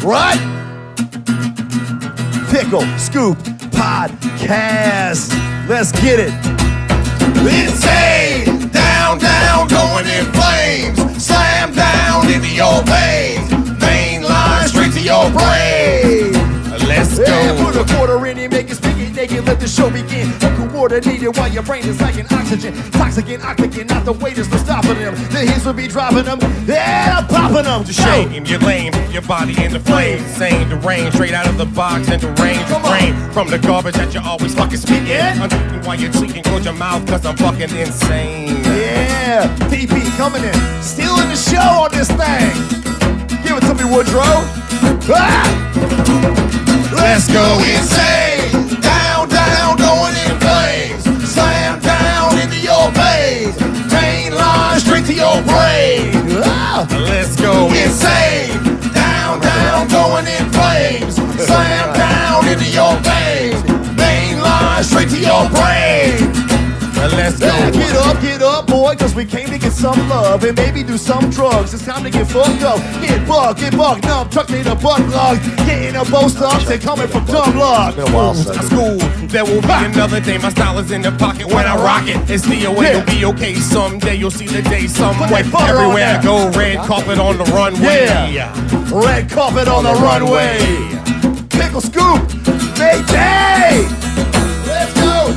Right? Pickle Scoop Podcast. Let's get it. Insane, down, down, going in flames. Slam down into your veins. Main line straight to your brain. Let's Yeah, go. put a quarter in it, make it speak naked, let the show begin. Uncoordinated while your brain is lacking oxygen. Toxic and octagon, not the waiters for stopping them. The hits will be dropping them, yeah, I'm popping them. To shame, you're lame, your body in the flames. Insane, deranged, straight out of the box and deranged. Come on. Rain from the garbage that you always fucking speaking. Yeah. I'm tweaking while you're tweaking, close your mouth, cause I'm fucking insane. Yeah, PP coming in, stealing the show on this thing. Give it to me, Woodrow. Ah! Let's go insane, down, down, going in flames. Slam down into your veins. Main line straight to your brain. Ah! Let's go insane, down, down, going in flames. Slam down into your veins. Main line straight to your brain. Let's go. Yeah, get up, boy, cause we came to get some love and maybe do some drugs. It's time to get fucked up. Get bugged, numb, truck me the butt plug. Getting a bow stumps and coming from dumb luck. School, there will be another day. My style is in the pocket when I rock it. It's the way you'll be okay someday. You'll see the day somewhere. Put that butter on Everywhere I there. go, red carpet on the runway. Yeah. Red carpet on the runway. Pickle Scoop, Mayday. Let's go.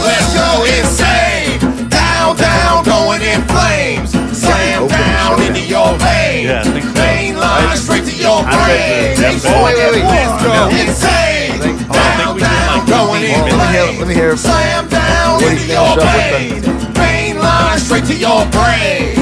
Let's go insane, down, down, going in flames. Slam down into your veins. Yeah, I think so. Main line straight to your brain. think so. Let's go insane, down, down, going in flames. Let me hear. Slam down What do into you your finish up with veins. Main line straight to your brain.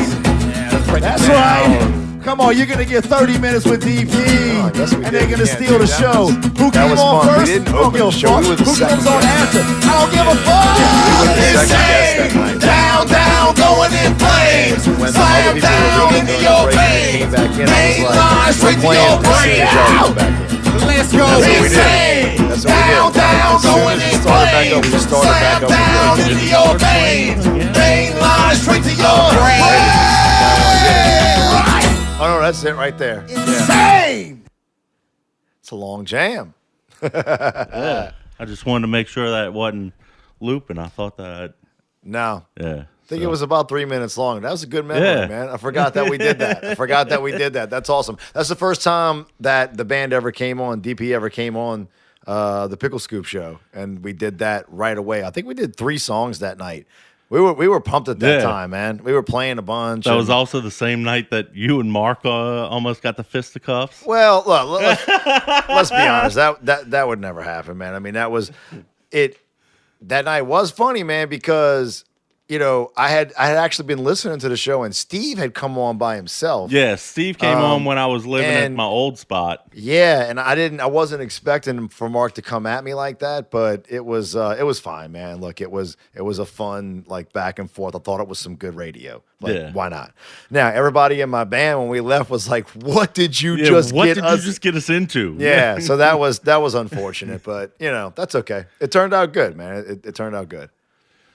That's right. Come on, you're gonna get 30 minutes with DP, Oh, yes, we and did. they're gonna Yeah, steal dude, the that show. was- Who that came was on fun. We first? didn't I don't open give a the show. We fuck. were the Who second comes on guest. after? I don't give a were the fuck. second guest that Insane, night. down, down, going in flames. When the Slam other people were down leaving into during your the break, they veins. came back in. I Main was line like, straight to we're your playing this brain. and Joe come back in. Let's go That's what we did. insane. That's what we Down, did. down, As soon going as in it started back up, flames. we started back Slam up with down the- into your veins. Main line straight to your brain. Oh no, that's it right there. Insane. It's a long jam. Yeah. I just wanted to make sure that it wasn't looping. I thought that, No. yeah. I think it was about 3 minutes long. That was a good memory, Yeah. man. I forgot that we did that. That's awesome. That's the first time that the band ever came on, DP ever came on the Pickle Scoop show, and we did that right away. I think we did 3 songs that night. We were pumped at that Yeah. time, man. We were playing a bunch. That was and- also the same night that you and Mark almost got the fisticuffs. Well, look, let's be honest. That would never happen, man. I mean, that was it. That night was funny, man, because you know I had actually been listening to the show, and Steve had come on by himself. Yeah, Steve came on when I was living at and- my old spot. Yeah, and I wasn't expecting for Mark to come at me like that, but it was fine, man. Look, it was a fun like back and forth. I thought it was some good radio. Like, Yeah. why not? Now, everybody in my band when we left was like, "What did you Yeah, just what get did us?" you just get us into? Yeah, so that was unfortunate, but you know that's okay. It turned out good, man. It turned out good.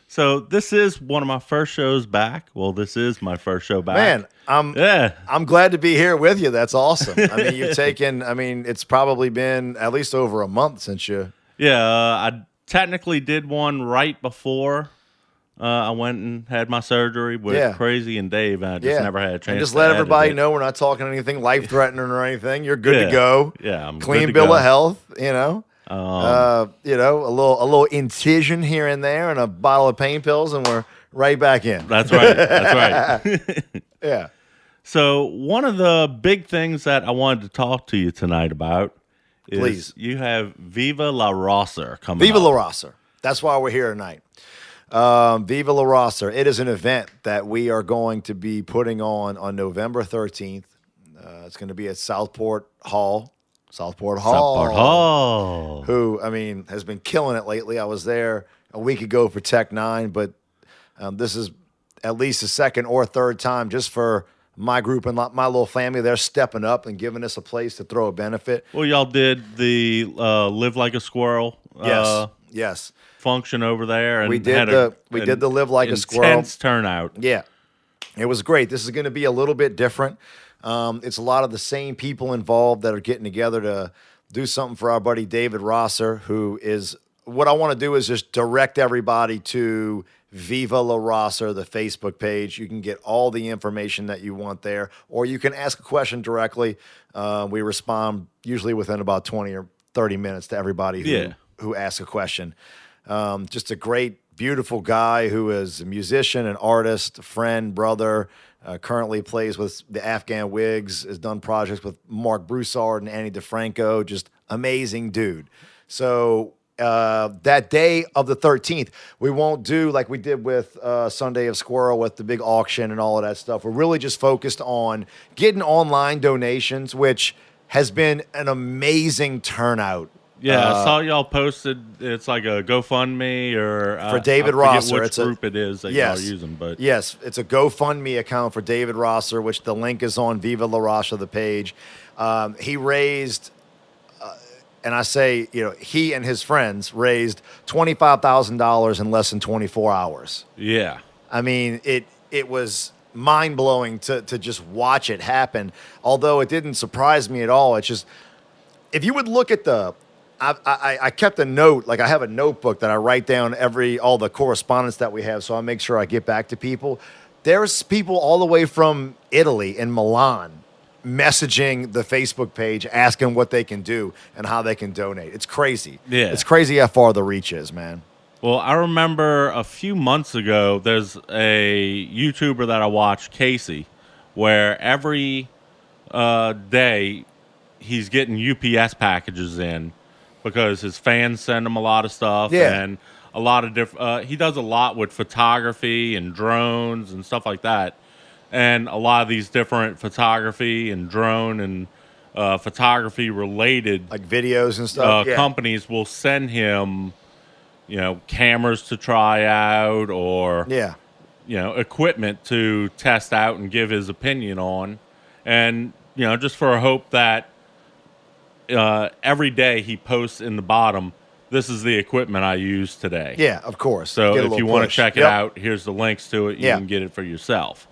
So this is one of my first shows back. Well, this is my first show back. Man, Yeah. I'm glad to be here with you. That's awesome. I mean, you've taken. I mean, it's probably been at least over a month since you. Yeah, I technically did one right before I went and had my surgery with Yeah. Crazy and Dave, and I just never had a chance And just to let edit everybody it. know we're not talking anything life threatening or anything. You're good Yeah. to go. Yeah, I'm Clean good to bill go. of health. You know. You know, a little incision here and there, and a bottle of pain pills, and we're right back in. That's right. That's right. Yeah. So one of the big things that I wanted to talk to you tonight about is Please. you have Viva La Rosser coming Viva up. La Rosser. That's why we're here tonight. Viva La Rosser. It is an event that we are going to be putting on November 13th. It's going to be at Southport Hall. Southport Hall. Who, I mean, has been killing it lately. I was there a week ago for Tech 9, but this is at least the second or third time just for my group and my little family. They're stepping up and giving us a place to throw a benefit. Well, y'all did the Live Like a Squirrel Yes. function over there. And We did had did the Live Like a Squirrel. intense turnout. Yeah. It was great. This is going to be a little bit different. It's a lot of the same people involved that are getting together to do something for our buddy David Rosser, who is what I want to do is just direct everybody to Viva La Rosser, the Facebook page. You can get all the information that you want there, or you can ask a question directly. We respond usually within about 20 or 30 minutes to everybody who asks a question. Just a great, beautiful guy who is a musician, an artist, a friend, brother. Currently plays with the Afghan Wigs, has done projects with Mark Broussard and Annie DeFranco. Just amazing dude. So that day of the 13th, we won't do like we did with Sunday of Squirrel with the big auction and all of that stuff. We're really just focused on getting online donations, which has been an amazing turnout. Yeah, I saw y'all posted. It's like a GoFundMe or for David I Rosser. Which it's group it is that y'all are using, but yes, it's a GoFundMe account for David Rosser, which the link is on Viva La Rosser, the page. He raised, and I say, he and his friends raised $25,000 in less than 24 hours. Yeah, I mean it was mind blowing to just watch it happen. Although it didn't surprise me at all. It's just if you would look at I kept a note, like I have a notebook that I write down all the correspondence that we have, so I make sure I get back to people. There's people all the way from Italy and Milan messaging the Facebook page, asking what they can do and how they can donate. It's crazy. Yeah. It's crazy how far the reach is, man. Well, I remember a few months ago, there's a YouTuber that I watch, Casey, where every day he's getting UPS packages in, because his fans send him a lot of stuff, and a lot of different. He does a lot with photography and drones and stuff like that, and a lot of these different photography and drone and photography related like videos and stuff. Companies will send him, cameras to try out or equipment to test out and give his opinion on, and just for a hope that. Every day he posts in the bottom, this is the equipment I used today. Yeah, of course. So if you want to check it out, here's the links to it. You can get it for yourself.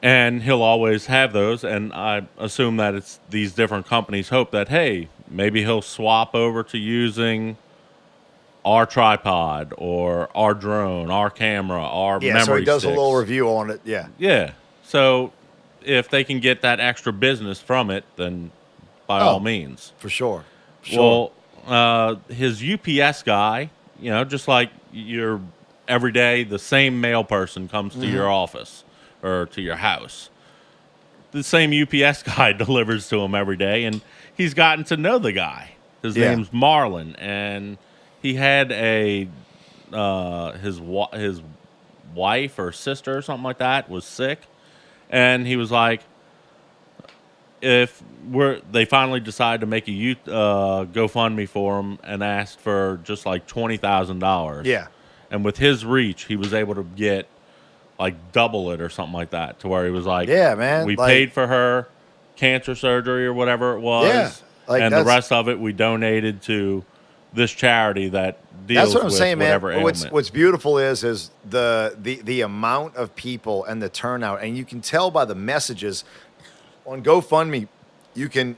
And he'll always have those. And I assume that it's these different companies hope that, hey, maybe he'll swap over to using our tripod or our drone, our camera, our memory so he does sticks. a little review on it. Yeah. Yeah. So if they can get that extra business from it, then by all means. For sure. Well, his UPS guy, just like your every day, the same mail person comes to your office or to your house. The same UPS guy delivers to him every day, and he's gotten to know the guy. His name's Marlon, and he had his wife or sister or something like that was sick, and he was like, they finally decided to make a GoFundMe for him and asked for just like $20,000. Yeah. And with his reach, he was able to get like double it or something like that, to where he was like, yeah, man, we paid for her cancer surgery or whatever it was. Yeah. And the rest of it we donated to this charity that deals that's what I'm with saying, whatever man. ailment. What's beautiful is the amount of people and the turnout, and you can tell by the messages on GoFundMe. You can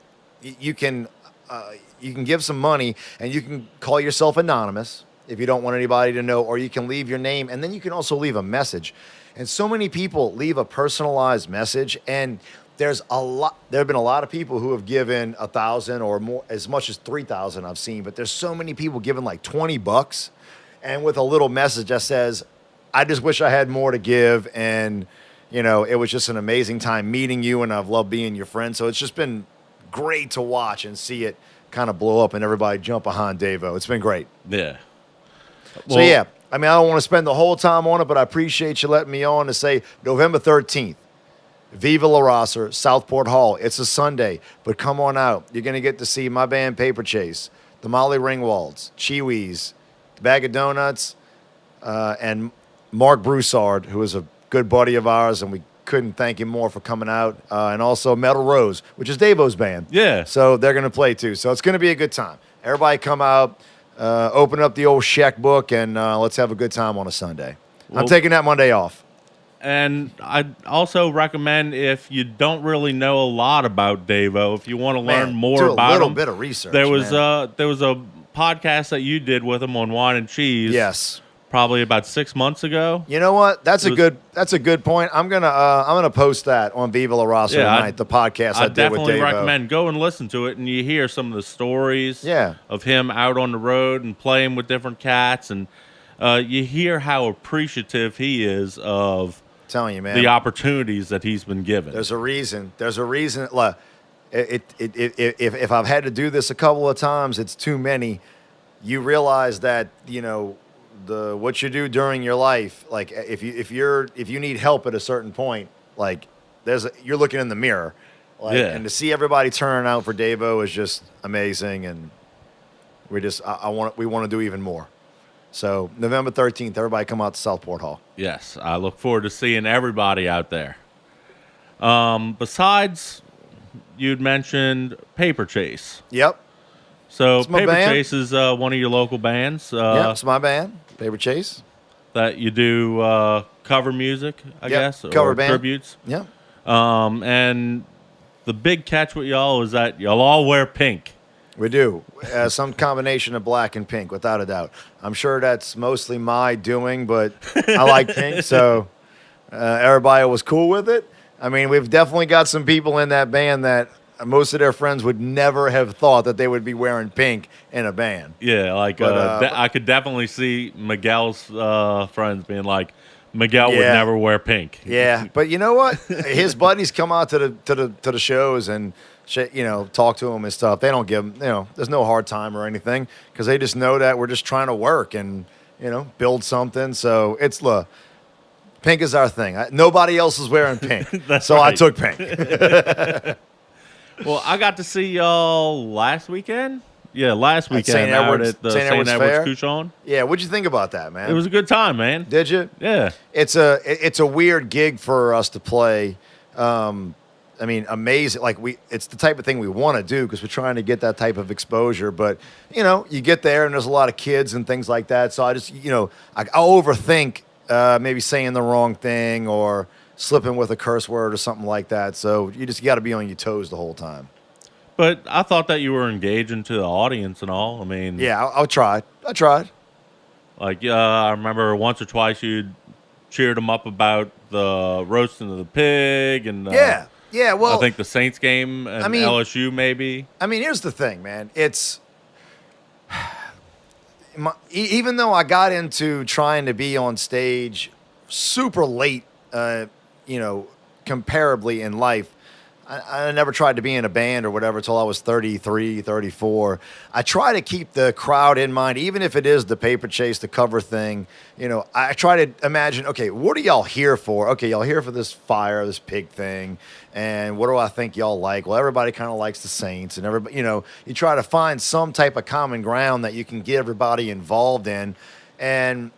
give some money, and you can call yourself anonymous if you don't want anybody to know, or you can leave your name, and then you can also leave a message. And so many people leave a personalized message, and there have been a lot of people who have given $1,000 or more, as much as $3,000 I've seen, but there's so many people giving like $20 and with a little message that says, I just wish I had more to give, and it was just an amazing time meeting you, and I've loved being your friend. So it's just been great to watch and see it kind of blow up and everybody jump behind Davo. It's been great. Yeah. So, yeah, I mean, I don't want to spend the whole time on it, but I appreciate you letting me on to say November 13th, Viva La Rosser, Southport Hall. It's a Sunday, but come on out. You're going to get to see my band Paper Chase, the Molly Ringwalds, Chiwis, the Bag of Donuts, and Mark Broussard, who is a good buddy of ours, and we couldn't thank him more for coming out. And also Metal Rose, which is Davo's band. Yeah. So they're going to play too. So it's going to be a good time. Everybody come out, open up the old checkbook, and let's have a good time on a Sunday. I'm taking that Monday off. And I'd also recommend, if you don't really know a lot about Davo, if you want to learn more do about a little him, bit of research. there was man. there was a podcast that you did with him on Wine and Cheese. Yes. Probably about 6 months ago. You know what? That's It a good point. I'm gonna post that on Viva La Raza tonight. The podcast I did with definitely Davo. recommend go and listen to it, and you hear some of the stories Yeah. of him out on the road and playing with different cats, and you hear how appreciative he is of Telling you, man. the opportunities that he's been given. There's a reason. There's a reason. Look, if I've had to do this a couple of times, it's too many. You realize that what you do during your life. Like if you need help at a certain point, like you're looking in the mirror, like, Yeah. and to see everybody turning out for Davo is just amazing. And we want to do even more. So November 13th, everybody come out to Southport Hall. Yes, I look forward to seeing everybody out there. Besides, you'd mentioned Paper Chase. Yep. So It's my Paper band. Chase is one of your local bands Yep. It's my band, Paper Chase. that you do cover music, I guess, cover or band. tributes. Yep. And the big catch with y'all is that y'all all wear pink. We do. Some combination of black and pink, without a doubt. I'm sure that's mostly my doing, but I like pink, so everybody was cool with it. I mean, we've definitely got some people in that band that most of their friends would never have thought that they would be wearing pink in a band. Yeah, like I could definitely see Miguel's friends being like, Miguel would Yeah. never wear pink. Yeah, but you know what? His buddies come out to the shows and talk to him and stuff. They don't give him, there's no hard time or anything because they just know that we're just trying to work and build something. So it's pink is our thing. Nobody else is wearing pink, so I right. took pink. Well, I got to see y'all last weekend. Yeah, last weekend St. out Edward's- at the St. St. Edward's Edward's Fair? Couchon. Yeah, what'd you think about that, man? It was a good time, man. Did you? Yeah. It's a weird gig for us to play. I mean, amazing. Like it's the type of thing we want to do because we're trying to get that type of exposure. But you get there and there's a lot of kids and things like that. So I just, I'll overthink maybe saying the wrong thing or slipping with a curse word or something like that. So you got to be on your toes the whole time. But I thought that you were engaging to the audience and all. I mean, Yeah, I tried. like I remember once or twice you cheered them up about the roasting of the pig and Yeah. Well, I think the Saints game and LSU maybe. I mean, here's the thing, man. It's even though I got into trying to be on stage super late, comparably in life, I never tried to be in a band or whatever until I was 33, 34. I try to keep the crowd in mind, even if it is the Paper Chase, the cover thing. I try to imagine, okay, what are y'all here for? Okay, y'all here for this fire, this pig thing. And what do I think y'all like? Well, everybody kind of likes the Saints. And everybody, you try to find some type of common ground that you can get everybody involved in. And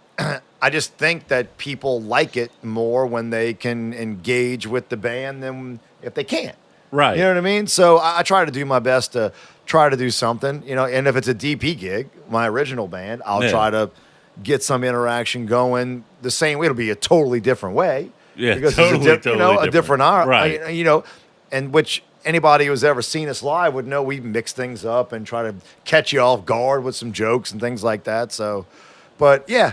I just think that people like it more when they can engage with the band than if they can't. Right. You know what I mean? So I try to do my best to try to do something, and if it's a DP gig, my original band, I'll try to get some interaction going the same way. It'll be a totally different way. Yeah, because totally, it's a totally different art. Right. And which anybody who's ever seen us live would know we mix things up and try to catch you off guard with some jokes and things like that. So, but yeah,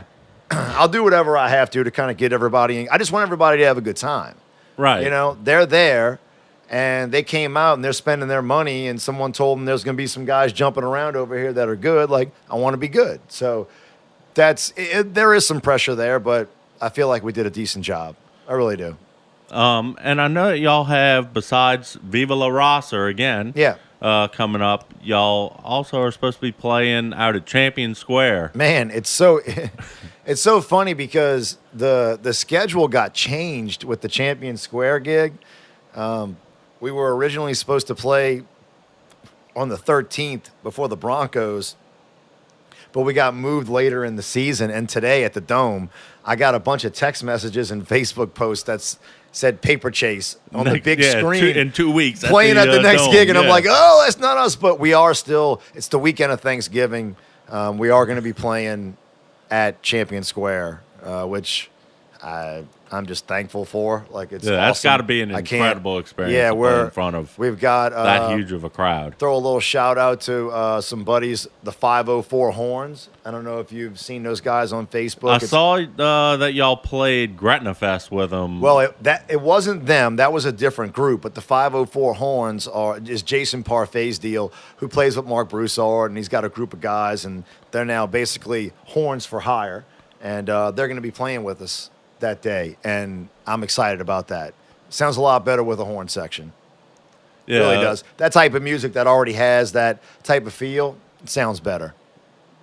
I'll do whatever I have to kind of get everybody in. I just want everybody to have a good time. Right. They're there and they came out and they're spending their money and someone told them there's going to be some guys jumping around over here that are good. Like, I want to be good. So there is some pressure there, but I feel like we did a decent job. I really do. And I know that y'all have, besides Viva La Raza again, coming up, y'all also are supposed to be playing out at Champion Square. Man, it's so funny because the schedule got changed with the Champion Square gig. We were originally supposed to play on the 13th before the Broncos, but we got moved later in the season. And today at the Dome, I got a bunch of text messages and Facebook posts that said Paper Chase on the big screen in 2 weeks. playing at the next Dome. gig. And I'm like, oh, that's not us. But we are still, it's the weekend of Thanksgiving. We are going to be playing at Champion Square, which I'm I'm just thankful for. Like it's that's awesome. got to be an I can't- incredible experience. Yeah, to play we're in front of we've got that huge of a crowd. throw a little shout out to some buddies, the 504 Horns. I don't know if you've seen those guys on Facebook. I saw that y'all played Gretna Fest with them. Well, it wasn't them. That was a different group. But the 504 Horns is Jason Parfay's deal, who plays with Mark Broussard, and he's got a group of guys, and they're now basically horns for hire, and they're going to be playing with us that day, and I'm excited about that. Sounds a lot better with a horn section. yeah, It really does. That type of music that already has that type of feel, it sounds better.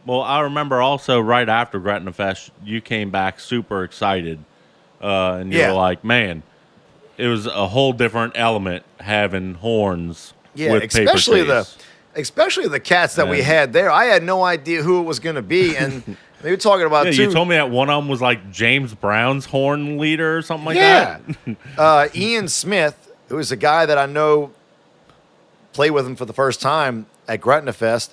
Well, I remember also right after Gretna Fest, you came back super excited, and you Yeah. were like, "Man, it was a whole different element having horns." Yeah, with paper especially the cats that we Yeah. had there. I had no idea who it was going to be, and they were talking about Yeah, two. you told me that one of them was like James Brown's horn leader or something like Yeah. that. Ian Smith, who is a guy that I know played with him for the first time at Gretna Fest.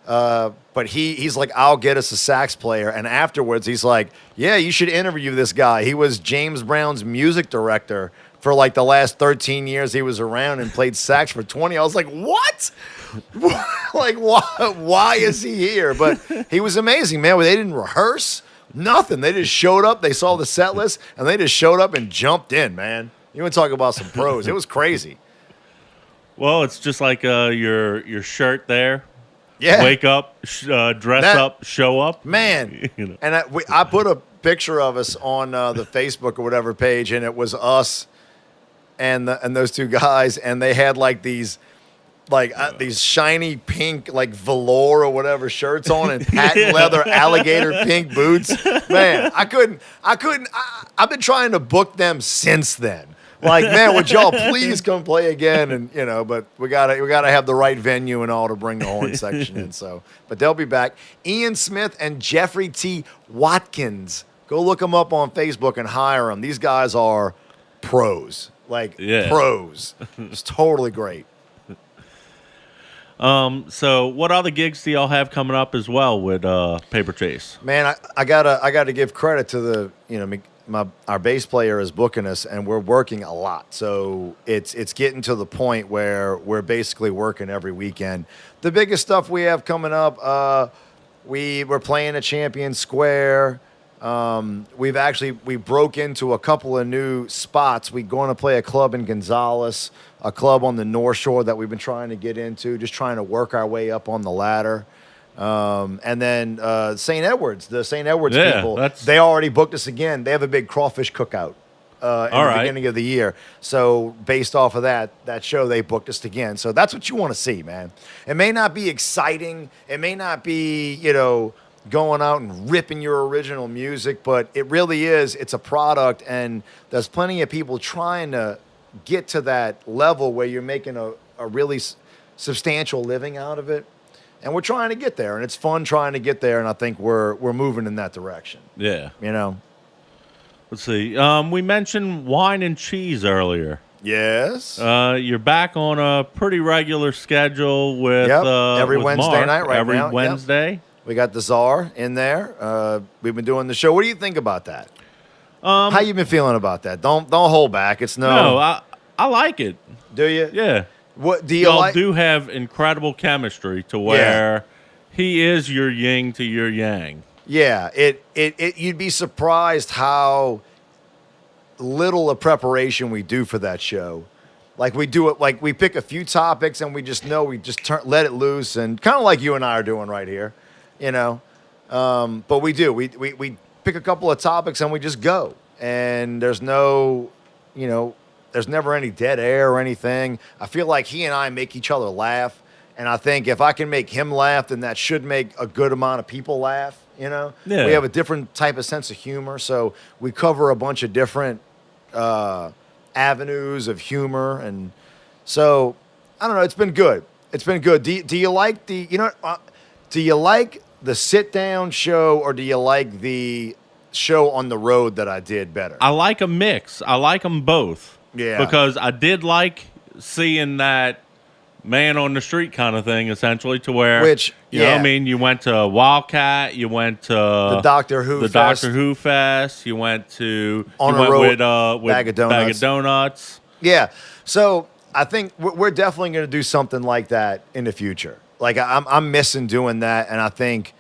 But he's like, I'll get us a sax player. And afterwards, he's like, yeah, you should interview this guy. He was James Brown's music director for like the last 13 years he was around and played sax for 20. I was like, what? Like, why is he here? But he was amazing, man. They didn't rehearse, nothing. They just showed up. They saw the set list, and they just showed up and jumped in, man. You want to talk about some pros. It was crazy. Well, it's just like your shirt there. Yeah. Wake up, dress up, show up. Man, You know. and I put a picture of us on the Facebook or whatever page, and it was us and those two guys, and they had like these shiny pink like velour or whatever shirts on and patent leather alligator pink boots. Man, I couldn't. I've been trying to book them since then. Like, man, would y'all please come play again? And but we gotta have the right venue and all to bring the horn section in. So, but they'll be back. Ian Smith and Jeffrey T. Watkins. Go look them up on Facebook and hire them. These guys are pros, pros. It's totally great. So what other gigs do y'all have coming up as well with Paper Chase? Man, I gotta give credit to the our bass player is booking us, and we're working a lot. So it's getting to the point where we're basically working every weekend. The biggest stuff we have coming up, we're playing at Champion Square. We broke into a couple of new spots. We're going to play a club in Gonzales, a club on the North Shore that we've been trying to get into, just trying to work our way up on the ladder. And then St. Edwards, the St. Edwards people, they already booked us again. They have a big crawfish cookout in the beginning of the year. So based off of that show, they booked us again. So that's what you want to see, man. It may not be exciting. It may not be, going out and ripping your original music, but it really is. It's a product, and there's plenty of people trying to get to that level where you're making a really substantial living out of it. And we're trying to get there, and it's fun trying to get there, and I think we're moving in that direction. Yeah. Let's see. We mentioned wine and cheese earlier. Yes. You're back on a pretty regular schedule with every with Wednesday Mark, night now. Every Wednesday. Yep. We got the Czar in there. We've been doing the show. What do you think about that? How you been feeling about that? Don't hold back. It's No, I like it. Do you? Yeah. What do you Y'all like? do have incredible chemistry to where he is your yin to your yang. Yeah, it you'd be surprised how little of preparation we do for that show. Like we do it, like we pick a few topics and we just let it loose, and kind of like you and I are doing right here, But we do we pick a couple of topics and we just go, and there's no, there's never any dead air or anything. I feel like he and I make each other laugh. And I think if I can make him laugh, then that should make a good amount of people laugh, Yeah. We have a different type of sense of humor. So we cover a bunch of different avenues of humor. And so, I don't know, it's been good. It's been good. Do you like do you like the sit-down show, or do you like the show on the road that I did better? I like a mix. I like them both. Yeah. Because I did like seeing that man on the street kind of thing, essentially, to where you know what yeah. I mean. You went to Wildcat, you went to The Doctor Who the Fest. Doctor Who Fest, you went to On you a went road, with Bag of Bag Donuts. of Donuts. Yeah. So I think we're definitely going to do something like that in the future. Like I'm missing doing that, and I think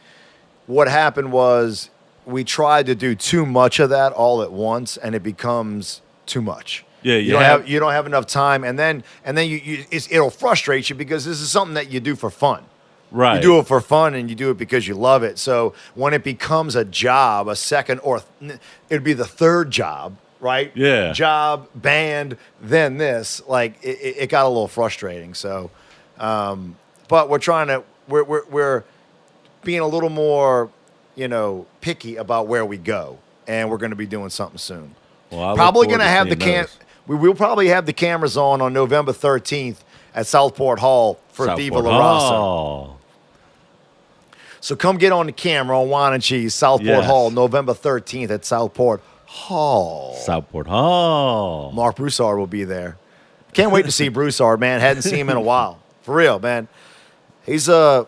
what happened was we tried to do too much of that all at once, and it becomes too much. Yeah, you don't have enough time, and then it'll frustrate you because this is something that you do for fun. Right. You do it for fun, and you do it because you love it. So when it becomes a job, a second or it'd be the third job, right? Yeah. Job, band, then this. Like it got a little frustrating. So, but we're being a little more, picky about where we go, and we're going to be doing something soon. Well, I look Probably forward going to have the seeing those. We will probably have the cameras on November 13th at Southport Hall for Viva Southport La Raza. Hall. So come get on the camera on Wine and Cheese, Southport Yes. Hall, November 13th at Southport Hall. Southport Hall. Mark Broussard will be there. Can't wait to see Broussard, man. Hadn't seen him in a while. For real, man. He's a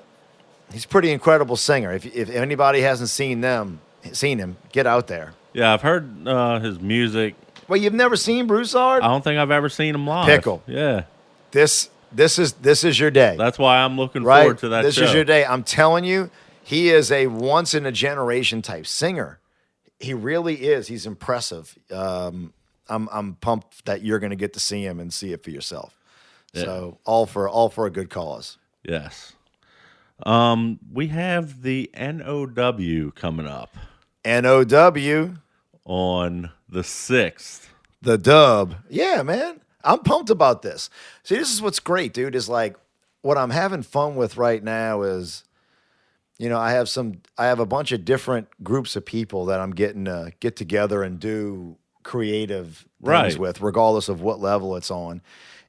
pretty incredible singer. If anybody hasn't seen him, get out there. Yeah, I've heard his music. Well, you've never seen Broussard? I don't think I've ever seen him live. Pickle. Yeah. This is your day. That's why I'm looking right? forward to that This show. is your day. I'm telling you, he is a once in a generation type singer. He really is. He's impressive. I'm pumped that you're going to get to see him and see it for yourself. Yeah. So all for a good cause. Yes. We have the NOW coming up NOW, on the 6th. the dub. Yeah, man. I'm pumped about this. See, this is what's great, dude, is like what I'm having fun with right now is, I have a bunch of different groups of people that I'm getting to get together and do creative things Right. with, regardless of what level it's on.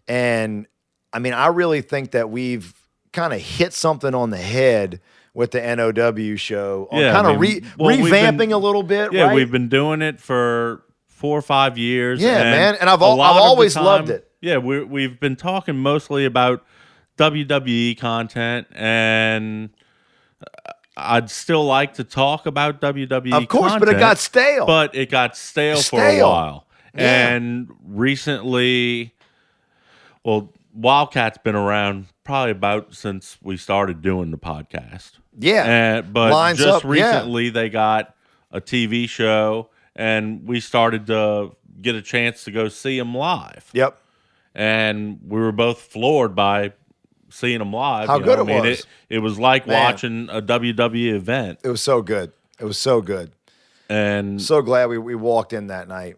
And I mean, I really think that we've kind of hit something on the head with the NOW show, on Yeah, kind I of mean, well, we've revamping been- a little bit. Yeah, right? we've been doing it for 4 or 5 years. Yeah, man, and I've a lot of the always time- loved it. Yeah, we've been talking mostly about WWE content, and I'd still like to talk about WWE Of course, but it content, got stale. But it got stale for a Stale. while. Yeah. And recently, well, Wildcat's been around probably about since we started doing the podcast. Yeah. But Lines just up, yeah. recently they got a TV show, and we started to get a chance to go see them live. Yep. And we were both floored by seeing them live. How you good know? it I mean, was. It was like Man. watching a WWE event. It was so good. It was so good. And So glad we walked in that night.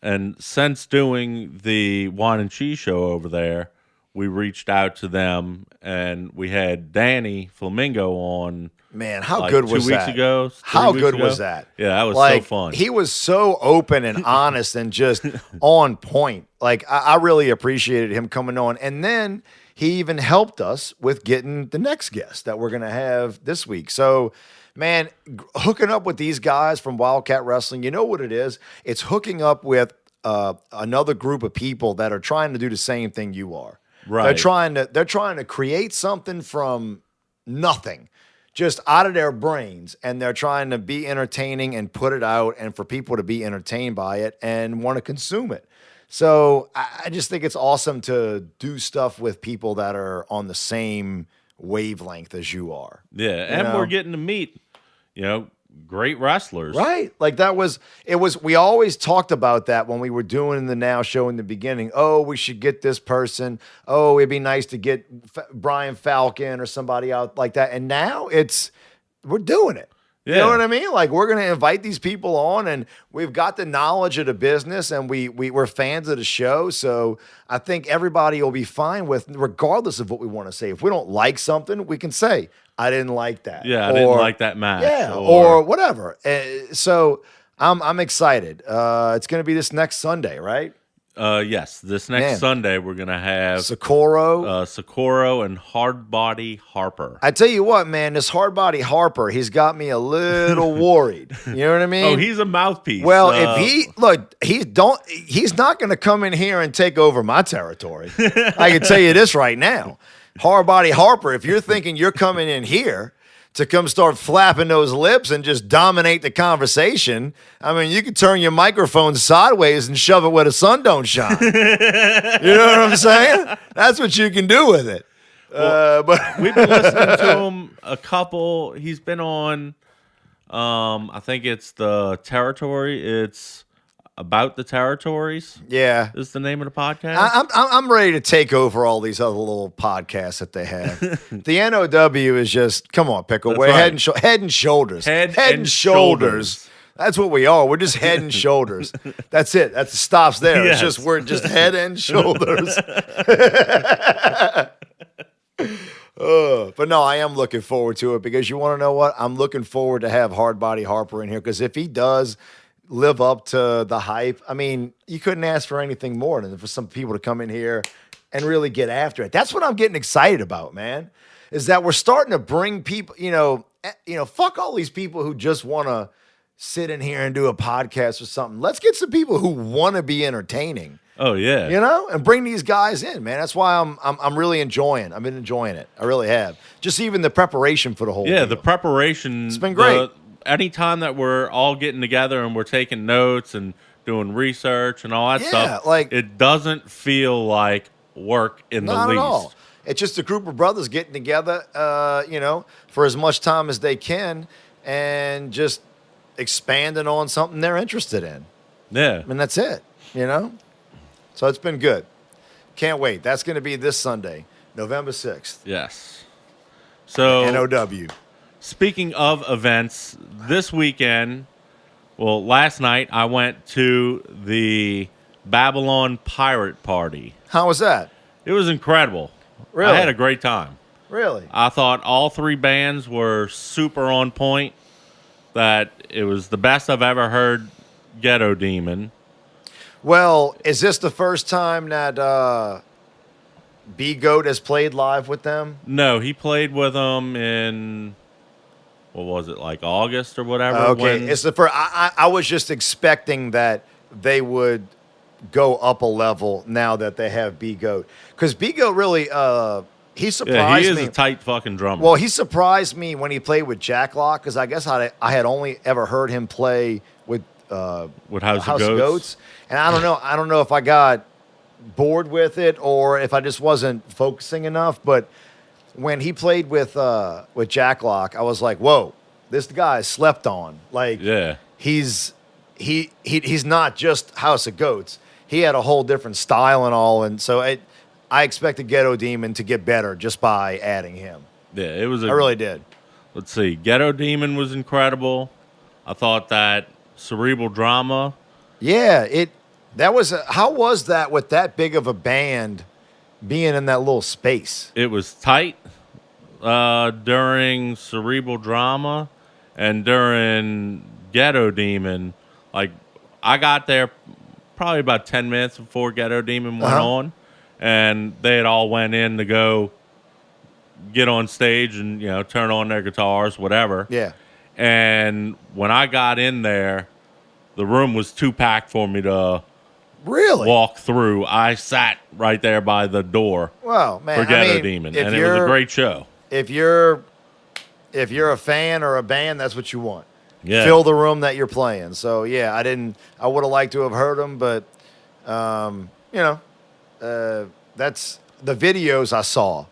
And since doing the Wine and Cheese show over there, we reached out to them, and we had Danny Flamingo on. Man, how like good 2 was weeks that? ago? 3 How weeks good ago. was that? Yeah, that was like, so fun. He was so open and honest and just on point. Like, I really appreciated him coming on. And then he even helped us with getting the next guest that we're going to have this week. So, man, hooking up with these guys from Wildcat Wrestling, you know what it is? It's hooking up with another group of people that are trying to do the same thing you are. Right. They're trying to create something from nothing, just out of their brains, and they're trying to be entertaining and put it out, and for people to be entertained by it and want to consume it. So I just think it's awesome to do stuff with people that are on the same wavelength as you are. Yeah, and know? we're getting to meet, great wrestlers. Right. Like we always talked about that when we were doing the Now show in the beginning. Oh, we should get this person. Oh, it'd be nice to get Brian Falcon or somebody out like that. And now we're doing it. You know Yeah. what I mean? Like, we're going to invite these people on, and we've got the knowledge of the business, and we're fans of the show. So I think everybody will be fine with, regardless of what we want to say. If we don't like something, we can say, I didn't like that. Yeah, I didn't like that match. Yeah, or whatever. So I'm excited. It's going to be this next Sunday, right? Yes, this next Man. Sunday we're gonna have Socorro. Socorro and Hardbody Harper. I tell you what, man, this Hardbody Harper, he's got me a little worried. You know what I mean? Oh, he's a mouthpiece. Well, he's not going to come in here and take over my territory. I can tell you this right now. Hardbody Harper, if you're thinking you're coming in here to come start flapping those lips and just dominate the conversation, I mean, you could turn your microphone sideways and shove it where the sun don't shine. You know what I'm saying? That's what you can do with it. But we've been listening to him a couple. He's been on, I think it's the Territory. It's About the Territories. yeah. Is the name of the podcast. I'm ready to take over all these other little podcasts that they have. The NOW is just, come on, Pickle. That's We're right. head and shoulders. Head and and shoulders. shoulders. That's what we are. We're just head and shoulders. That's it. That's the stops there. Yes. It's just we're just head and shoulders. But no, I am looking forward to it because you want to know what? I'm looking forward to have Hardbody Harper in here because if he does live up to the hype, I mean, you couldn't ask for anything more than for some people to come in here and really get after it. That's what I'm getting excited about, man, is that we're starting to bring people, fuck all these people who just want to sit in here and do a podcast or something. Let's get some people who want to be entertaining. Oh yeah. And bring these guys in, man. That's why I'm really enjoying. I've been enjoying it. I really have. Just even the preparation for the whole. Yeah, deal. the preparation. It's been great. Anytime that we're all getting together and we're taking notes and doing research and all that Yeah, stuff, like- it doesn't feel like work in Not the at least. all. It's just a group of brothers getting together, for as much time as they can, and just expanding on something they're interested in. Yeah. And that's it. So it's been good. Can't wait. That's going to be this Sunday, November 6th. Yes. So NOW. speaking of events, this weekend, last night I went to the Babylon Pirate Party. How was that? It was incredible. Really? I had a great time. Really? I thought all three bands were super on point, that it was the best I've ever heard Ghetto Demon. Well, is this the first time that B-Goat has played live with them? No, he played with them in, what was it, like August or whatever? Okay, when- it's the first. I was just expecting that they would go up a level now that they have B-Goat. Because B-Goat really, he surprised yeah, he is me. a tight fucking drummer. Well, he surprised me when he played with Jack Lock, because I guess I had only ever heard him play with House of Goats. And I don't know if I got bored with it or if I just wasn't focusing enough. But when he played with Jack Lock, I was like, whoa, this guy is slept on. Like, Yeah. he's not just House of Goats. He had a whole different style and all, and so I expected Ghetto Demon to get better just by adding him. Yeah, it was I really did. Let's see. Ghetto Demon was incredible. I thought that Cerebral Drama. Yeah, how was that with that big of a band being in that little space? It was tight during Cerebral Drama and during Ghetto Demon. Like, I got there probably about 10 minutes before Ghetto Demon went on, and they had all went in to go get on stage and, turn on their guitars, whatever. Yeah. And when I got in there, the room was too packed for me to Really? walk through. I sat right there by the door Well, man, for Ghetto Demon, and it was a great show. If you're a fan or a band, that's what you want. Yeah. Fill the room that you're playing. So yeah, I would have liked to have heard them, but that's the videos I saw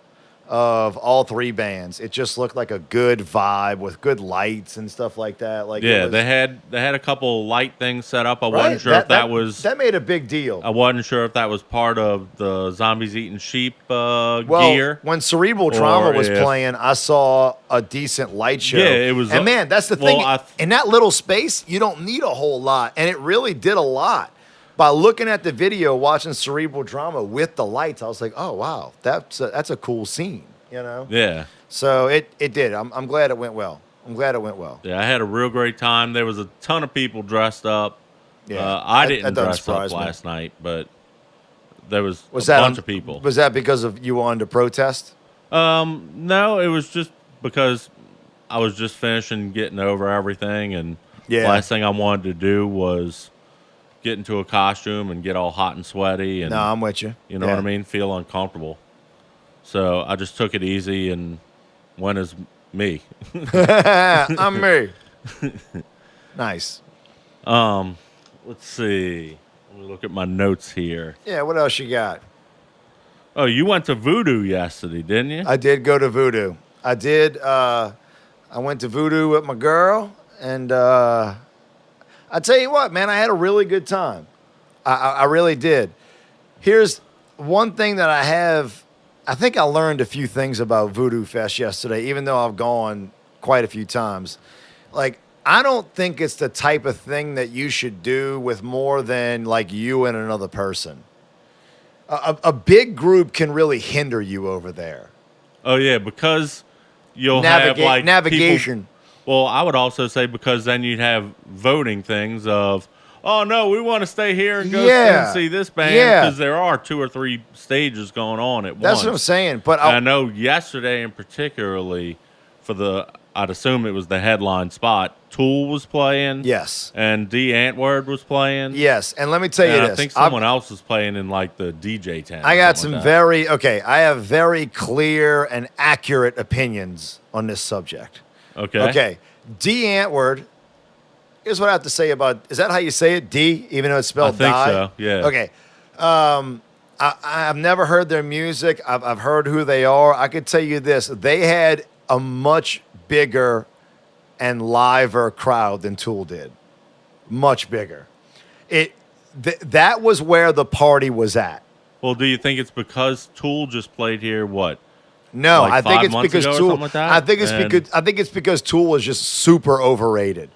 of all three bands. It just looked like a good vibe with good lights and stuff like that. Like, Yeah, it was, they had a couple light things set up. I right? wasn't sure if that was. that made a big deal. I wasn't sure if that was part of the Zombies Eating Sheep Well, gear. when Cerebral Trauma or was if- playing, I saw a decent light show. Yeah, it was- And man, that's the well, thing. In that little space, you don't need a whole lot, and it really did a lot. By looking at the video, watching Cerebral Drama with the lights, I was like, "Oh wow, that's a cool scene," Yeah, So it did. I'm glad it went well. yeah. I had a real great time. There was a ton of people dressed up. Yeah, I that didn't doesn't dress up surprise me. last night, but there was a that bunch of people. Was that because of you wanted to protest? No, it was just because I was just finishing getting over everything, and Yeah. the last thing I wanted to do was get into a costume and get all hot and sweaty, and No, I'm with you. you know what I mean, feel uncomfortable. So I just took it easy and went as me. I'm me. Nice. Let's see. Let me look at my notes here. Yeah, what else you got? Oh, you went to Voodoo yesterday, didn't you? I did go to Voodoo. I did. I went to Voodoo with my girl, and I tell you what, man, I had a really good time. I really did. Here's one thing that I have. I think I learned a few things about Voodoo Fest yesterday, even though I've gone quite a few times. Like, I don't think it's the type of thing that you should do with more than like you and another person. A big group can really hinder you over there. Oh yeah, because you'll have like navigation. Well, I would also say because then you'd have voting things of, oh no, we want to stay here and go and see this band because there are 2 or 3 stages going on at once. That's what I'm saying. But I know yesterday in particularly for I'd assume it was the headline spot. Tool was playing. Yes. And D. Antwoord was playing. Yes. And let me tell you this. I think someone else was playing in like the DJ tent. I got some I have very clear and accurate opinions on this subject. Okay. Okay. D. Antwoord, here's what I have to say about, is that how you say it? D, even though it's spelled I think die? so, yeah. Okay. I've never heard their music. I've heard who they are. I could tell you this. They had a much bigger and liver crowd than Tool did. Much bigger. That was where the party was at. Well, do you think it's because Tool just played here? What? No, like I think 5 it's months because ago or Tool. something like that? I think it's because Tool is just super overrated.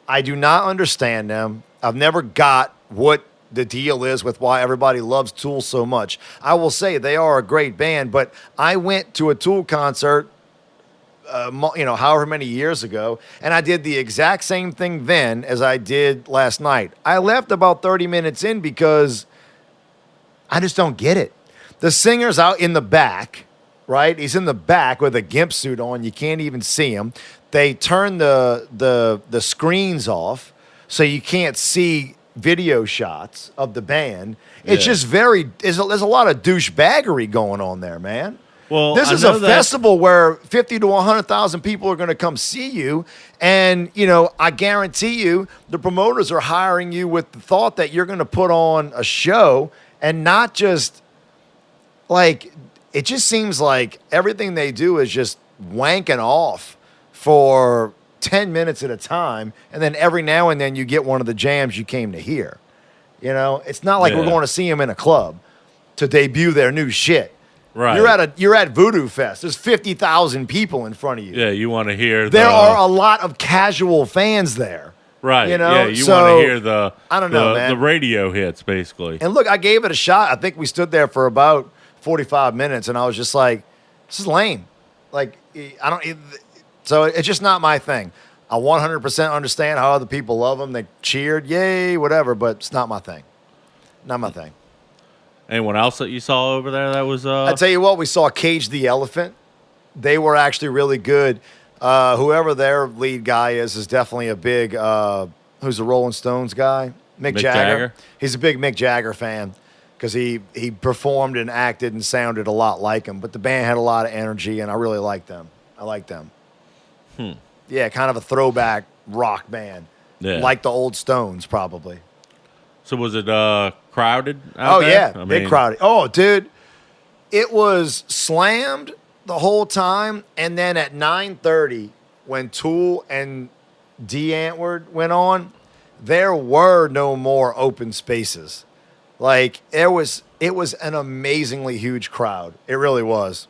I do not understand them. I've never got what the deal is with why everybody loves Tool so much. I will say they are a great band, but I went to a Tool concert however many years ago, and I did the exact same thing then as I did last night. I left about 30 minutes in because I just don't get it. The singer's out in the back, right? He's in the back with a gimp suit on. You can't even see him. They turn the screens off so you can't see video shots of the band. It's just there's a lot of douchebaggery going on there, man. Well, this is a festival where 50 to 100,000 people are going to come see you. And, I guarantee you the promoters are hiring you with the thought that you're going to put on a show and not just like, it just seems like everything they do is just wanking off for 10 minutes at a time. And then every now and then you get one of the jams you came to hear. It's not like we're going to see them in a club to debut their new shit. Right. You're at Voodoo Fest. There's 50,000 people in front of you. Yeah, you want to hear there are a lot of casual fans there. Right. Yeah, you so, want to hear man. the radio hits, basically. And look, I gave it a shot. I think we stood there for about 45 minutes, and I was just like, this is lame. Like, so it's just not my thing. I 100% understand how other people love them. They cheered, yay, whatever, but it's not my thing. Not my thing. Anyone else that you saw over there that was... I tell you what, we saw Cage the Elephant. They were actually really good. Whoever their lead guy is definitely a big... who's the Rolling Stones guy? Mick Jagger. He's a big Mick Jagger fan because he performed and acted and sounded a lot like him. But the band had a lot of energy, and I really liked them. Yeah, kind of a throwback rock band. Yeah. Like the old Stones, probably. So was it crowded out there? Yeah, big crowded. Oh, dude, it was slammed the whole time. And then at 9:30, when Tool and D. Antwoord went on, there were no more open spaces. Like, it was an amazingly huge crowd. It really was.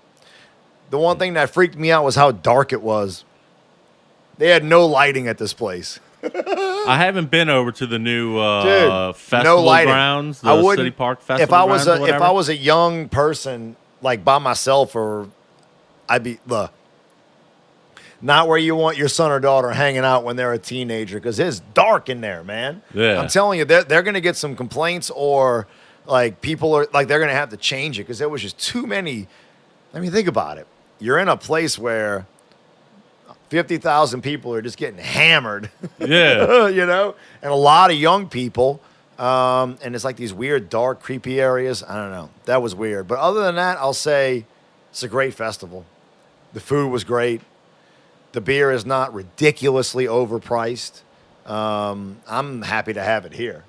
The one thing that freaked me out was how dark it was. They had no lighting at this place. I haven't been over to the new festival grounds, the City Park Festival grounds. If I was a young person, like by myself, or I'd be not where you want your son or daughter hanging out when they're a teenager, because it's dark in there, man. Yeah. I'm telling you, they're going to get some complaints, or Like people are like they're going to have to change it because there was just too many. I mean, think about it. You're in a place where 50,000 people are just getting hammered. Yeah. You know, and a lot of young people. And it's like these weird, dark, creepy areas. I don't know. That was weird. But other than that, I'll say it's a great festival. The food was great. The beer is not ridiculously overpriced. I'm happy to have it here.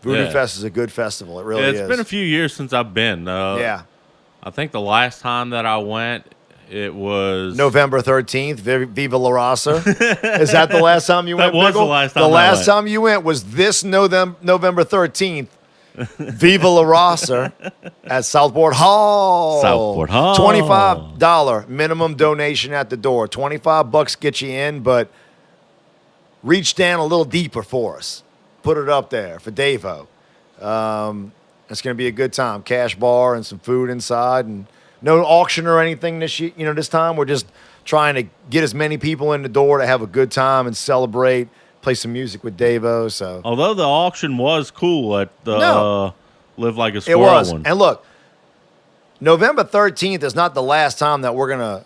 Voodoo Yeah. Fest is a good festival. It really Yeah, is. it's been a few years since I've been. Yeah. I think the last time that I went, it was November 13th, Viva La Raza. Is that the last time you went? That was the Pickle? last time The I last went. time you went was this November 13th. Viva La Raza at Southport Hall. Southport Hall. $25 minimum donation at the door. $25 get you in, but reach down a little deeper for us. Put it up there for Davo. It's going to be a good time. Cash bar and some food inside, and no auction or anything this time. We're just trying to get as many people in the door to have a good time and celebrate, play some music with Davo. So although the auction was cool at the No. Live Like a it Squirrel was. one. And look, November 13th is not the last time that we're going to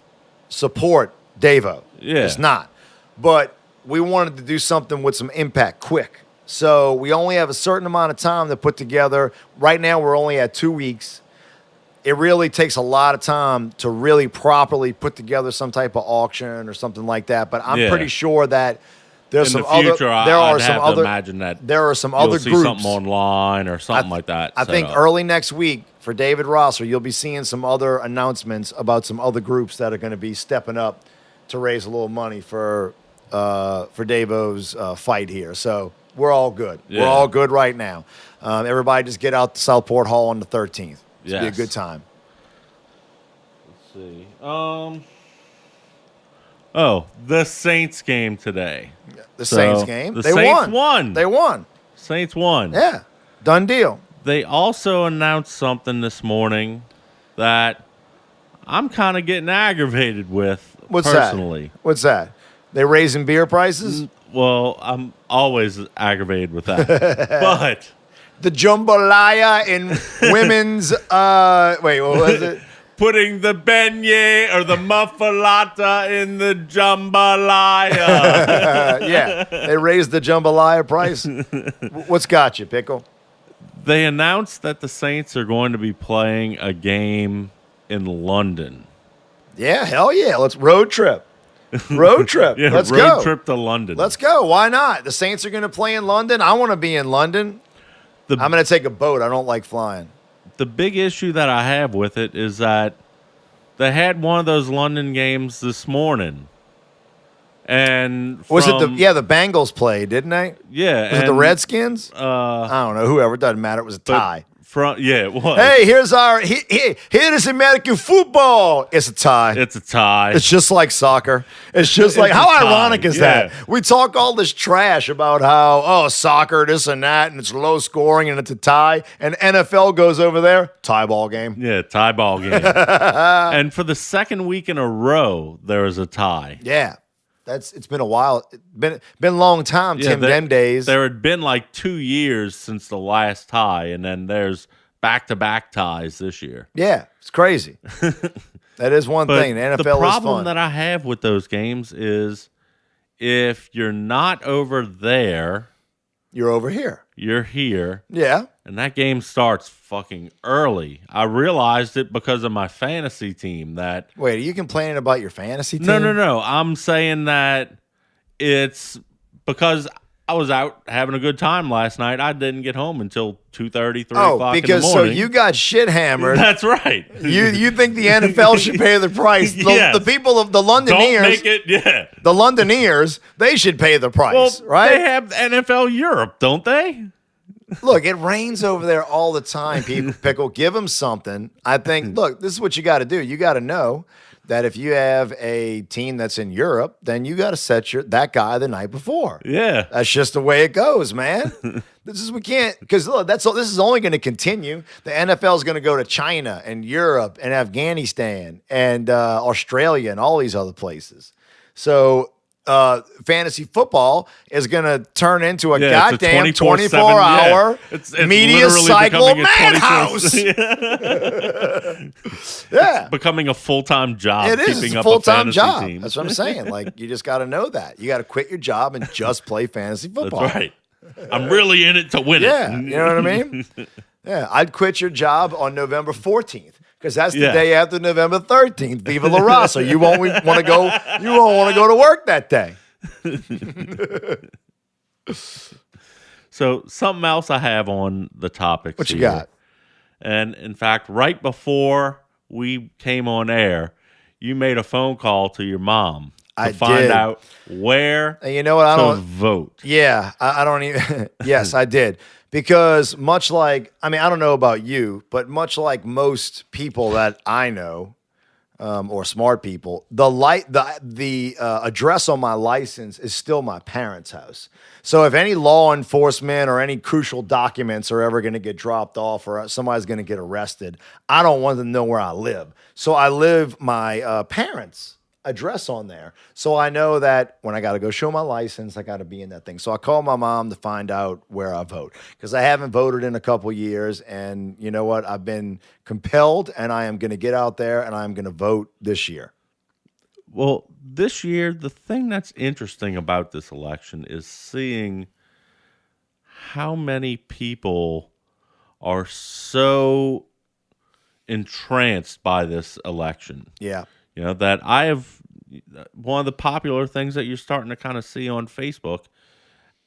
support Davo. Yeah. It's not. But we wanted to do something with some impact quick. So we only have a certain amount of time to put together. Right now, we're only at 2 weeks. It really takes a lot of time to really properly put together some type of auction or something like that. But I'm Yeah. pretty sure that there's In some the future, other. There I'd are some have to other. imagine that There are some you'll other see groups. something online or something like that. I set think up. early next week for David Rosser, you'll be seeing some other announcements about some other groups that are going to be stepping up to raise a little money for Davo's fight here. So we're all good. Yeah. We're all good right now. Everybody just get out to Southport Hall on the 13th. It's be a Yes. good time. Let's see. Oh, the Saints game today. The So, Saints game. the They Saints won. won. They won. Saints won. Yeah. Done deal. They also announced something this morning that I'm kind of getting aggravated with What's personally. that? What's that? They raising beer prices? Well, I'm always aggravated with that. But The jambalaya in women's wait, what was it? putting the beignet or the muffalata in the jambalaya. Yeah. They raised the jambalaya price. What's got you, Pickle? They announced that the Saints are going to be playing a game in London. Yeah, hell yeah. Let's road trip. Road trip. Yeah, Let's road go. trip to London. Let's go. Why not? The Saints are going to play in London. I want to be in London. The- I'm going to take a boat. I don't like flying. The big issue that I have with it is that they had one of those London games this morning. And Was it from- the Bengals played, didn't they? Yeah. Was it the and, Redskins? I don't know. Whoever. It doesn't matter. It was a but tie. Yeah, it was. Hey, here's our here is American football. It's a tie. It's a tie. It's just like soccer. It's just like, It's a how tie, ironic is yeah. that? We talk all this trash about how, soccer, this and that, and it's low scoring and it's a tie. And NFL goes over there, tie ball game. Yeah, tie ball game. And for the second week in a row, there was a tie. Yeah. It's been a while. Been a long time, Tim, there- them days. There had been like 2 years since the last tie, and then there's back-to-back ties this year. Yeah, it's crazy. That is one But thing. The NFL the problem is fun. that I have with those games is if you're not over there, You're over here. you're here, Yeah. and that game starts fucking early. I realized it because of my fantasy team that Wait, are you complaining about your fantasy team? No. I'm saying that it's because I was out having a good time last night. I didn't get home until 2:30, 3 o'clock in the because so morning. you got shit hammered. That's right. You think the NFL should pay the price? Yes. The people of the Don't Londoners, make it, yeah. the Londoners, they should pay the price, Well, right? they have NFL Europe, don't they? Look, it rains over there all the time. People, Pickle, give them something. I think. Look, this is what you got to do. You got to know that if you have a team that's in Europe, then you got to set that guy the night before. Yeah. That's just the way it goes, man. We can't, because look, this is only going to continue. The NFL is going to go to China and Europe and Afghanistan and Australia and all these other places. So fantasy football is going to turn into a it's a goddamn 24/7, 24-hour It's media literally cycle becoming a 24 madhouse. Yeah. becoming a full-time job. It is. Keeping It's a up full-time fantasy job. team. That's what I'm saying. Like, you just got to know that. You got to quit your job and just play fantasy football. That's right. I'm really in it to win Yeah. it. You know what I mean? Yeah. I'd quit your job on November 14th because that's the Yeah. day after November 13th. Viva La Raza. You won't want to go. You won't want to go to work that day. So something else I have on the topics. What you here. got? And in fact, right before we came on air, you made a phone call to your mom to I find did. out where And you know what? I to don't. vote. Yeah, I don't even. Yes, I did. Because much like, I mean, I don't know about you, but much like most people that I know, or smart people, the address on my license is still my parents' house. So if any law enforcement or any crucial documents are ever going to get dropped off or somebody's going to get arrested, I don't want them to know where I live. So I live my parents' address on there. So I know that when I got to go show my license, I got to be in that thing. So I call my mom to find out where I vote because I haven't voted in a couple years. And you know what? I've been compelled and I am going to get out there and I'm going to vote this year. Well, this year, the thing that's interesting about this election is seeing how many people are so entranced by this election. Yeah. You know, that I have one of the popular things that you're starting to kind of see on Facebook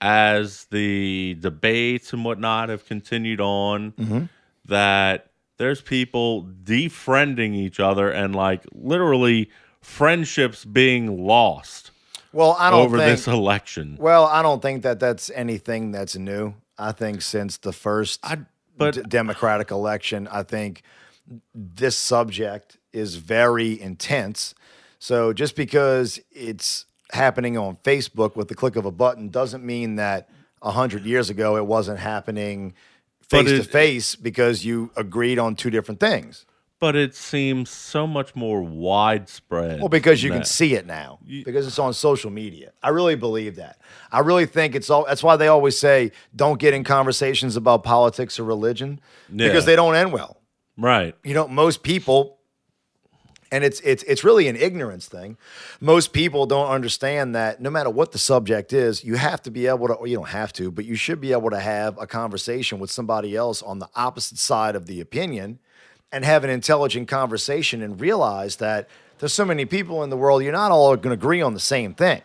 as the debates and whatnot have continued on, that there's people defriending each other and like literally friendships being lost Well, I don't over think this election. Well, I don't think that that's anything that's new. I think since the first Democratic election, I think this subject is very intense. So just because it's happening on Facebook with the click of a button doesn't mean that 100 years ago it wasn't happening face to face because you agreed on two different things. But it seems so much more widespread. Well, because you than can that. see it now, because it's on social media. I really believe that. I really think it's all. That's why they always say don't get in conversations about politics or religion because they don't end well. Right. You know, most people, and it's really an ignorance thing. Most people don't understand that no matter what the subject is, you have to be able to, or you don't have to, but you should be able to have a conversation with somebody else on the opposite side of the opinion and have an intelligent conversation and realize that there's so many people in the world, you're not all going to agree on the same thing.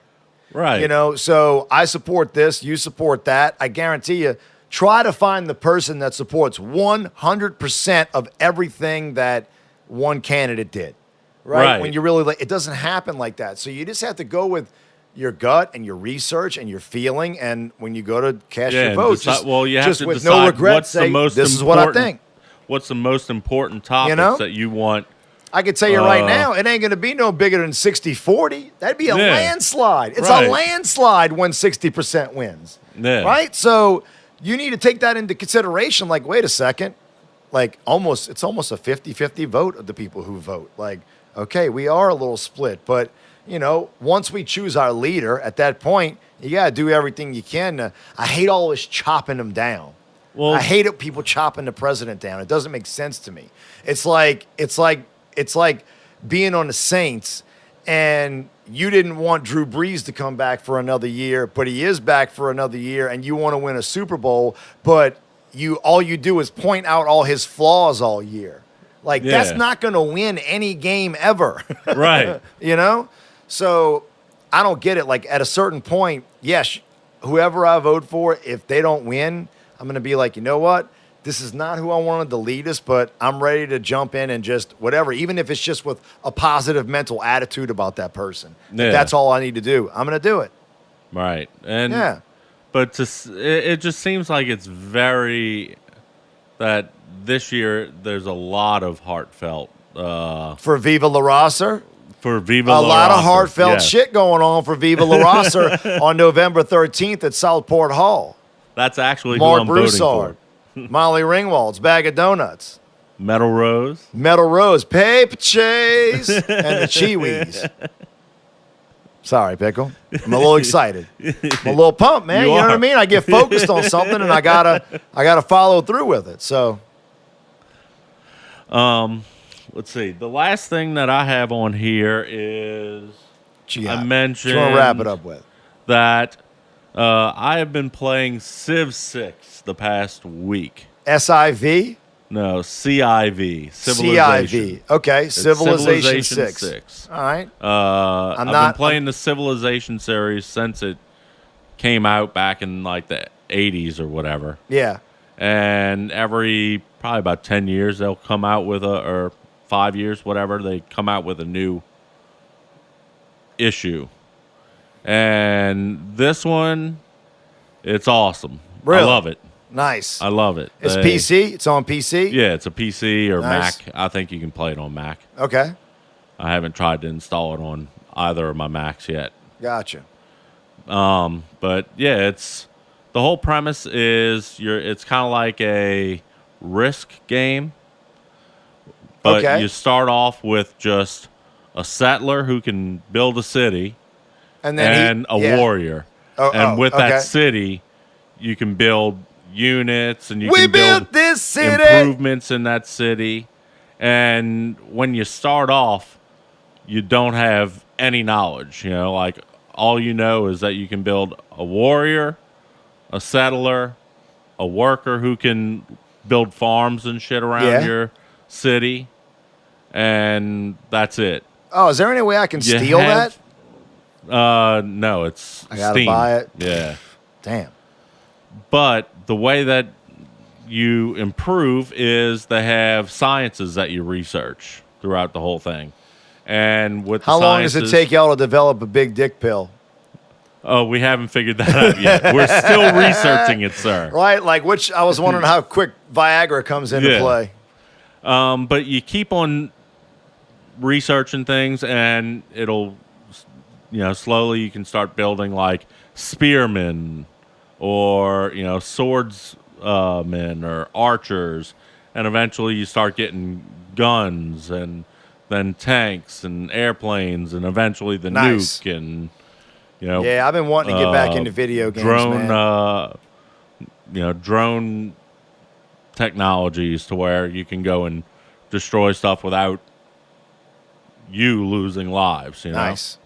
Right. You know, so I support this, you support that. I guarantee you, try to find the person that supports 100% of everything that one candidate did. Right? When you really, like, it doesn't happen like that. So you just have to go with your gut and your research and your feeling. And when you go to cast your vote, you have just to with decide no regret, what's the say, most this is what I think. What's the most important topics that you want? I can tell you right now, it ain't going to be no bigger than 60-40. That'd be a landslide. It's a landslide when 60% wins. Yeah. Right? So you need to take that into consideration. Like, wait a second. Like, it's almost a 50-50 vote of the people who vote. Like, okay, we are a little split. But, you know, once we choose our leader, at that point, you got to do everything you can. I hate all this chopping them down. Well, I hate it, people chopping the president down. It doesn't make sense to me. It's like being on the Saints and you didn't want Drew Brees to come back for another year, but he is back for another year and you want to win a Super Bowl, but all you do is point out all his flaws all year. Like, that's not going to win any game ever. Right. You know? So I don't get it. Like, at a certain point, yes, whoever I vote for, if they don't win, I'm going to be like, you know what? This is not who I wanted to lead us, but I'm ready to jump in and just whatever, even if it's just with a positive mental attitude about that person. If that's all I need to do, I'm going to do it. Right. And but it just seems like it's that this year there's a lot of heartfelt for Viva La Raza. For Viva La Raza. A lot of heartfelt shit going on for Viva La Raza on November 13th at Southport Hall. That's actually Mark who I'm Broussard, voting for. Molly Ringwald's Bag of Donuts. Metal Rose, Paper Chase, and the Chiwis. Sorry, Pickle. I'm a little excited. I'm a little pumped, man. You You know what I are. mean? I get focused on something, and I gotta follow through with it. So, Let's see. The last thing that I have on here is what you I got? mentioned What you want to wrap it up with? that I have been playing Civ 6 the past week. SIV? No, CIV. Civilization. CIV. Okay, It's Civilization 6. 6. All right. I've not- been playing the Civilization series since it came out back in like the 80s or whatever. Yeah. And every probably about 10 years they'll come out with or 5 years, whatever, they come out with a new issue. And this one, it's awesome. Really? I love it. Nice. I love it. It's PC? It's on PC? Yeah, it's a PC or Nice. Mac. I think you can play it on Mac. Okay. I haven't tried to install it on either of my Macs yet. Gotcha. But yeah, the whole premise is it's kind of like a Risk game, but Okay. you start off with just a settler who can build a city And then and yeah. a warrior. Oh, And with okay. that city, you can build units and you We can build built this city. improvements in that city. And when you start off, you don't have any knowledge. You know, like all you know is that you can build a warrior, a settler, a worker who can build farms and shit around Yeah. your city, and that's it. Oh, is there any way I can You steal have- that? No, it's I gotta Steam. buy it. Yeah. Damn. But the way that you improve is they have sciences that you research throughout the whole thing. And with How the long does it sciences- take y'all to develop a big dick pill? Oh, we haven't figured that out yet. We're still researching it, sir. Right? Like, I was wondering how quick Viagra comes into Yeah. play. But you keep on researching things, and it'll, slowly you can start building like spearmen or, swordsmen or archers. And eventually you start getting guns and then tanks and airplanes and eventually the Nice. nuke and, Yeah, I've been wanting to get back into video games, drone, man. drone technologies to where you can go and destroy stuff without you losing lives. Nice.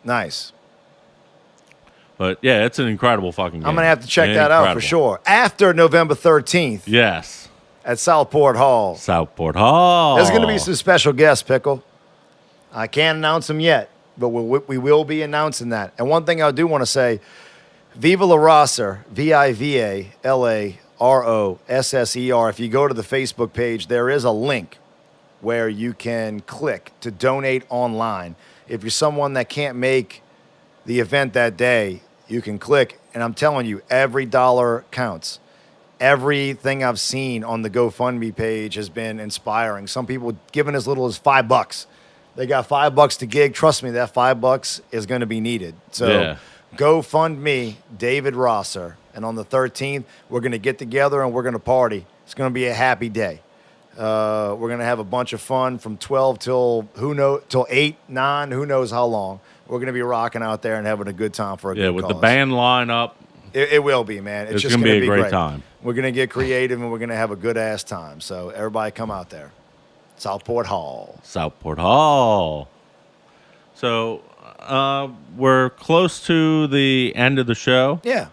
But yeah, it's an incredible fucking game. I'm going to have to check that out for sure. After November 13th Yes, at Southport Hall, Southport Hall. there's going to be some special guests, Pickle. I can't announce them yet, but we will be announcing that. And one thing I do want to say, Viva La Rosser, VivaLarosser. If you go to the Facebook page, there is a link where you can click to donate online. If you're someone that can't make the event that day, you can click. And I'm telling you, every dollar counts. Everything I've seen on the GoFundMe page has been inspiring. Some people giving as little as $5. They got $5 to gig. Trust me, that $5 is going to be needed. So Yeah. GoFundMe, David Rosser. And on the 13th, we're going to get together and we're going to party. It's going to be a happy day. We're going to have a bunch of fun from 12 till 8, 9, who knows how long. We're going to be rocking out there and having a good time for a good with cause. the band lineup. It will be, man. It's just gonna going to be a be great time. We're going to get creative and we're going to have a good ass time. So everybody come out there. Southport Hall. Southport Hall. So we're close to the end of the show. Yeah.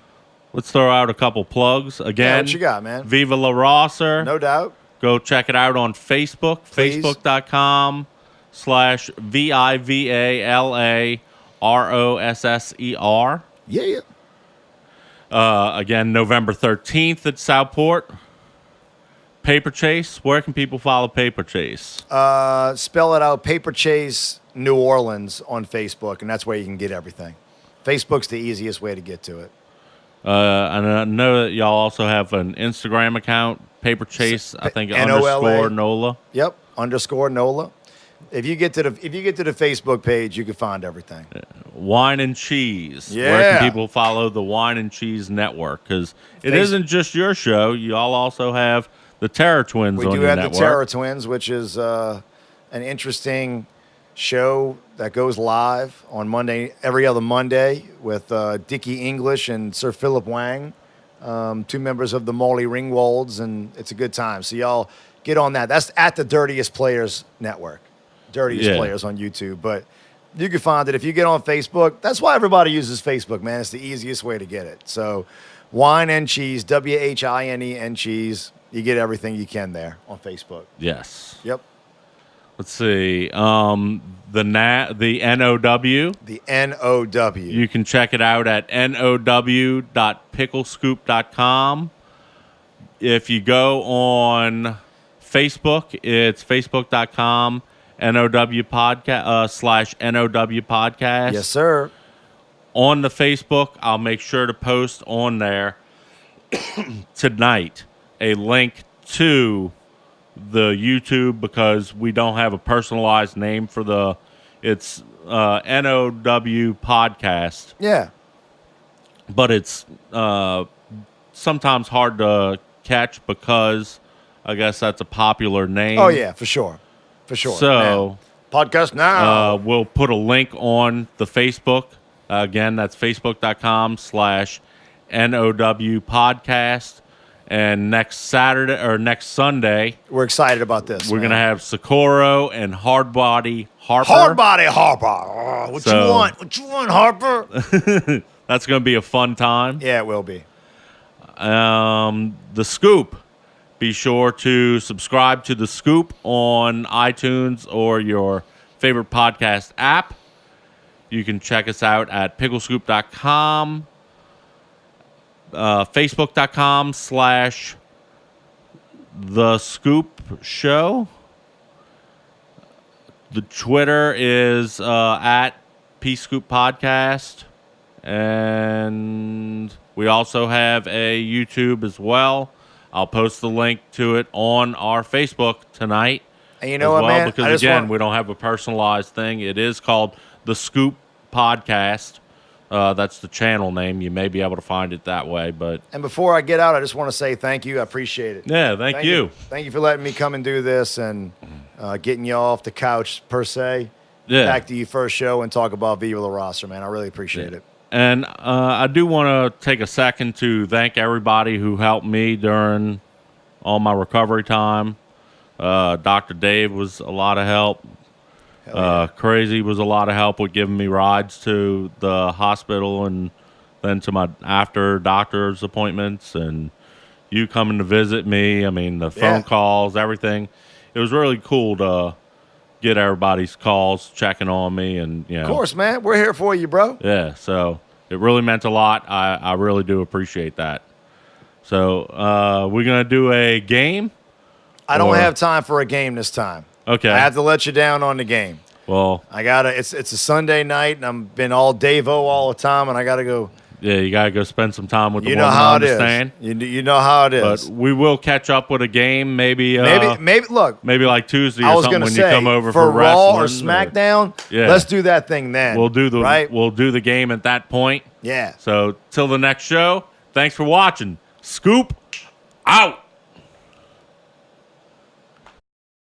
Let's throw out a couple plugs again. Yeah, what you got, man? Viva La Rosser. No doubt. Go check it out on Facebook. Please. Facebook.com/VivaLarosser. Yeah. Again, November 13th at Southport. Paper Chase. Where can people follow Paper Chase? Spell it out, Paper Chase New Orleans on Facebook, and that's where you can get everything. Facebook's the easiest way to get to it. And I know that y'all also have an Instagram account, Paper Chase. I think NOLA. _ NOLA. Yep, _ NOLA. If you get to the Facebook page, you can find everything. Wine and Cheese. Where Yeah. can people follow the Wine and Cheese Network? Because it Face- isn't just your show. Y'all also have the Terror Twins We on do your have network. the Terror Twins, which is an interesting show that goes live on Monday, every other Monday, with Dickie English and Sir Philip Wang, 2 members of the Molly Ringwalds, and it's a good time. So y'all get on that. That's at the Dirtiest Players Network, Dirtiest Players on YouTube. But you can find it if you get on Facebook. That's why everybody uses Facebook, man. It's the easiest way to get it. So Wine and Cheese, WHINE and Cheese. You get everything you can there on Facebook. Yes. Yep. Let's see. The NOW. The NOW. You can check it out at now.picklescoop.com. If you go on Facebook, it's facebook.com NOW podcast / NOW podcast. Yes, sir. On the Facebook, I'll make sure to post on there tonight a link to the YouTube, because we don't have a personalized name for it's NOW podcast. Yeah. But it's sometimes hard to catch because I guess that's a popular name. Oh, yeah, for sure. For sure. So, podcast now. We'll put a link on the Facebook. Again, that's facebook.com / NOW podcast. And next Sunday, we're excited about this. We're going to have Socorro and Hardbody Harper. Hardbody Harper. What you want? What you want, Harper? That's going to be a fun time. Yeah, it will be. The Scoop. Be sure to subscribe to The Scoop on iTunes or your favorite podcast app. You can check us out at picklescoop.com. Facebook.com / The Scoop Show. The Twitter is at P-Scoop Podcast. And we also have a YouTube as well. I'll post the link to it on our Facebook tonight. And you know what, man? Because, again, we don't have a personalized thing. It is called The Scoop Podcast. That's the channel name. You may be able to find it that way. And before I get out, I just want to say thank you. I appreciate it. Yeah, thank you. Thank you for letting me come and do this and getting you off the couch, per se. Yeah. Back to your first show and talk about Viva La Roster, man. I really appreciate it. And I do want to take a second to thank everybody who helped me during all my recovery time. Dr. Dave was a lot of help. Crazy was a lot of help with giving me rides to the hospital and then to my after doctor's appointments, and you coming to visit me. I mean, the phone calls, everything. It was really cool to get everybody's calls checking on me. And of course, man, we're here for you, bro. Yeah, so it really meant a lot. I really do appreciate that. So we're going to do a game? I don't have time for a game this time. Okay. I have to let you down on the game. Well, it's a Sunday night, and I've been all Dave-O all the time, and I got to go. Yeah, you got to go spend some time with the woman. You know how it is. You know how it is. But we will catch up with a game, maybe. Look. Maybe like Tuesday or something when you come over for Raw wrestling. or SmackDown. Let's do that thing then. We'll do the game at that point. Yeah. So till the next show, thanks for watching. Scoop out.